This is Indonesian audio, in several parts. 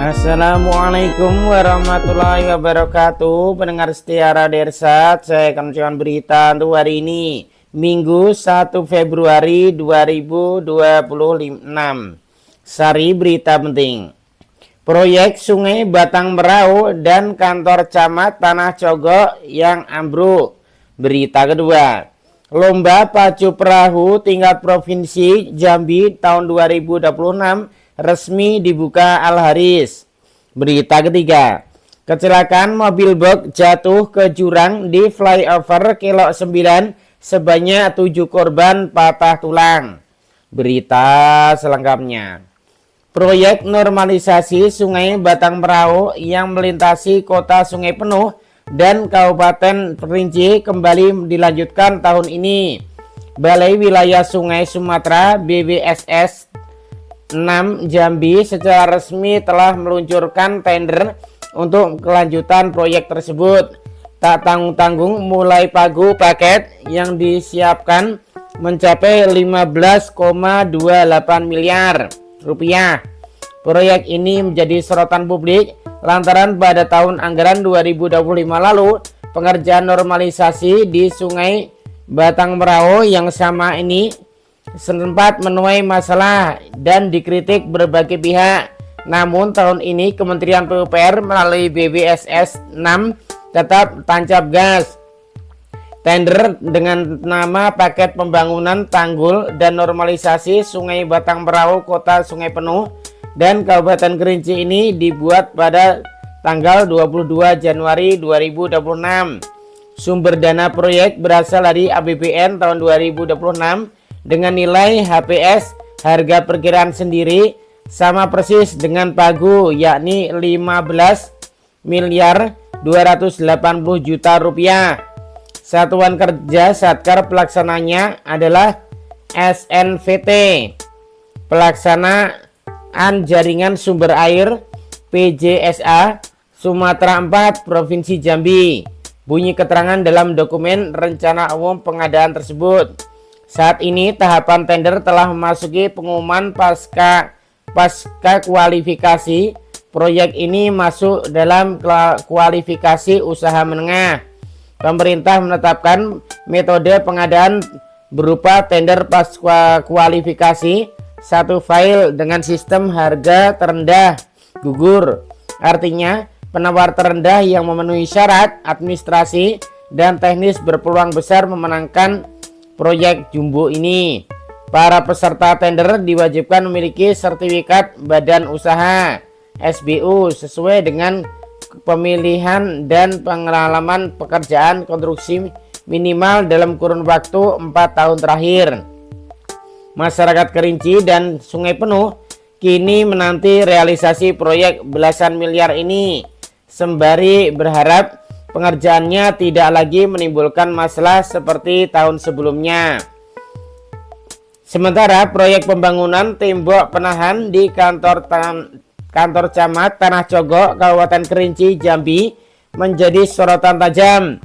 Assalamualaikum warahmatullahi wabarakatuh. Pendengar setia Radio Irsad, saya akan mencoba berita untuk hari ini, Minggu 1 Februari 2026. Sari berita penting. Proyek Sungai Batang Merau dan kantor camat Tanah Cogok yang ambruk. Berita kedua. Lomba pacu perahu tingkat provinsi Jambi tahun 2026 resmi dibuka Al-Haris. Berita ketiga. Kecelakaan mobil box jatuh ke jurang di flyover Kelok 9 sebanyak 7 korban patah tulang. Berita selengkapnya. Proyek normalisasi Sungai Batang Merau yang melintasi kota Sungai Penuh dan Kabupaten Kerinci kembali dilanjutkan tahun ini. Balai Wilayah Sungai Sumatera BWSS 6 Jambi secara resmi telah meluncurkan tender untuk kelanjutan proyek tersebut. Tak tanggung-tanggung mulai pagu paket yang disiapkan mencapai 15,28 miliar rupiah. Proyek ini menjadi sorotan publik lantaran pada tahun anggaran 2025 lalu pengerjaan normalisasi di Sungai Batang Merau yang sama ini sempat menuai masalah dan dikritik berbagai pihak. Namun tahun ini Kementerian PUPR melalui BWSS 6 tetap tancap gas. Tender dengan nama paket pembangunan tanggul dan normalisasi Sungai Batang Merau Kota Sungai Penuh dan Kabupaten Kerinci ini dibuat pada tanggal 22 Januari 2026. Sumber dana proyek berasal dari APBN tahun 2026 dengan nilai HPS harga perkiraan sendiri sama persis dengan pagu, yakni 15 miliar 280 juta rupiah. Satuan kerja Satker pelaksananya adalah SNVT, Pelaksanaan Jaringan Sumber Air PJSA Sumatera 4 Provinsi Jambi. Bunyi keterangan dalam dokumen rencana umum pengadaan tersebut. Saat ini tahapan tender telah memasuki pengumuman pasca kualifikasi. Proyek ini masuk dalam kualifikasi usaha menengah. Pemerintah menetapkan metode pengadaan berupa tender pasca kualifikasi, satu file dengan sistem harga terendah gugur. Artinya penawar terendah yang memenuhi syarat administrasi dan teknis berpeluang besar memenangkan proyek jumbo ini. Para peserta tender diwajibkan memiliki sertifikat badan usaha SBU sesuai dengan pemilihan dan pengalaman pekerjaan konstruksi minimal dalam kurun waktu 4 tahun terakhir. Masyarakat Kerinci dan Sungai Penuh kini menanti realisasi proyek belasan miliar ini, sembari berharap pengerjaannya tidak lagi menimbulkan masalah seperti tahun sebelumnya. Sementara proyek pembangunan tembok penahan di kantor camat Tanah Cogok Kabupaten Kerinci Jambi menjadi sorotan tajam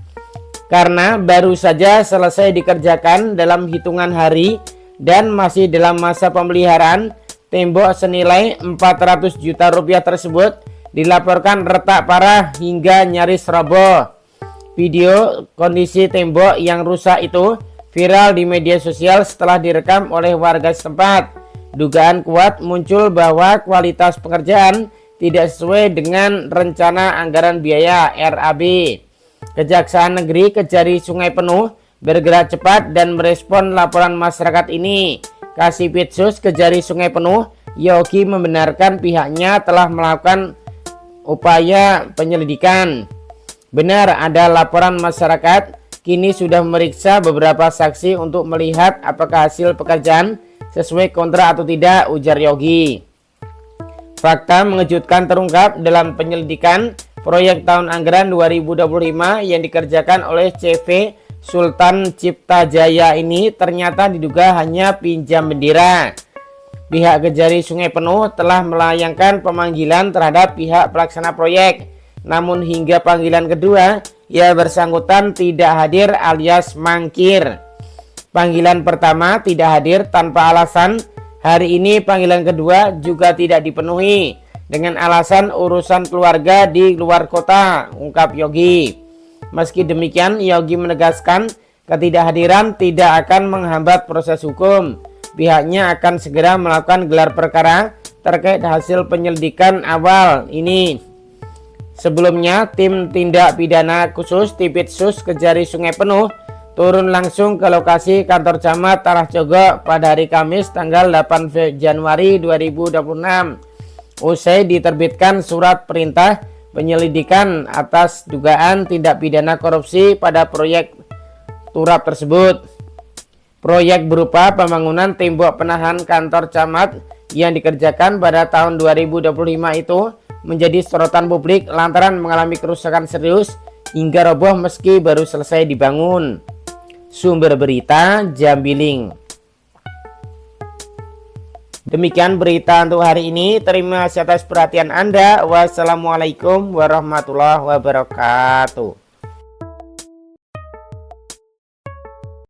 karena baru saja selesai dikerjakan dalam hitungan hari dan masih dalam masa pemeliharaan. Tembok senilai 400 juta rupiah tersebut dilaporkan retak parah hingga nyaris roboh. Video kondisi tembok yang rusak itu viral di media sosial setelah direkam oleh warga setempat. Dugaan kuat muncul bahwa kualitas pekerjaan tidak sesuai dengan rencana anggaran biaya RAB. Kejaksaan Negeri Kejari Sungai Penuh bergerak cepat dan merespon laporan masyarakat ini. Kasipitsus Kejari Sungai Penuh Yogi membenarkan pihaknya telah melakukan upaya penyelidikan. Benar ada laporan masyarakat, kini sudah memeriksa beberapa saksi untuk melihat apakah hasil pekerjaan sesuai kontrak atau tidak, ujar Yogi. Fakta mengejutkan terungkap dalam penyelidikan proyek tahun anggaran 2025 yang dikerjakan oleh CV Sultan Cipta Jaya ini ternyata diduga hanya pinjam bendera. Pihak Kejari Sungai Penuh telah melayangkan pemanggilan terhadap pihak pelaksana proyek. Namun hingga panggilan kedua, ia bersangkutan tidak hadir alias mangkir. Panggilan pertama tidak hadir tanpa alasan. Hari ini panggilan kedua juga tidak dipenuhi. dengan alasan urusan keluarga di luar kota, ungkap Yogi. Meski demikian, Yogi menegaskan ketidakhadiran tidak akan menghambat proses hukum. Pihaknya akan segera melakukan gelar perkara terkait hasil penyelidikan awal ini. Sebelumnya, tim tindak pidana khusus Tipitsus Kejari Sungai Penuh turun langsung ke lokasi kantor camat Tanah Cogok pada hari Kamis tanggal 8 Januari 2026. Usai diterbitkan surat perintah penyelidikan atas dugaan tindak pidana korupsi pada proyek turap tersebut. Proyek berupa pembangunan tembok penahan kantor camat yang dikerjakan pada tahun 2025 itu menjadi sorotan publik lantaran mengalami kerusakan serius hingga roboh meski baru selesai dibangun. Sumber berita Jambi.link. Demikian berita untuk hari ini. Terima kasih atas perhatian Anda. Wassalamualaikum warahmatullahi wabarakatuh.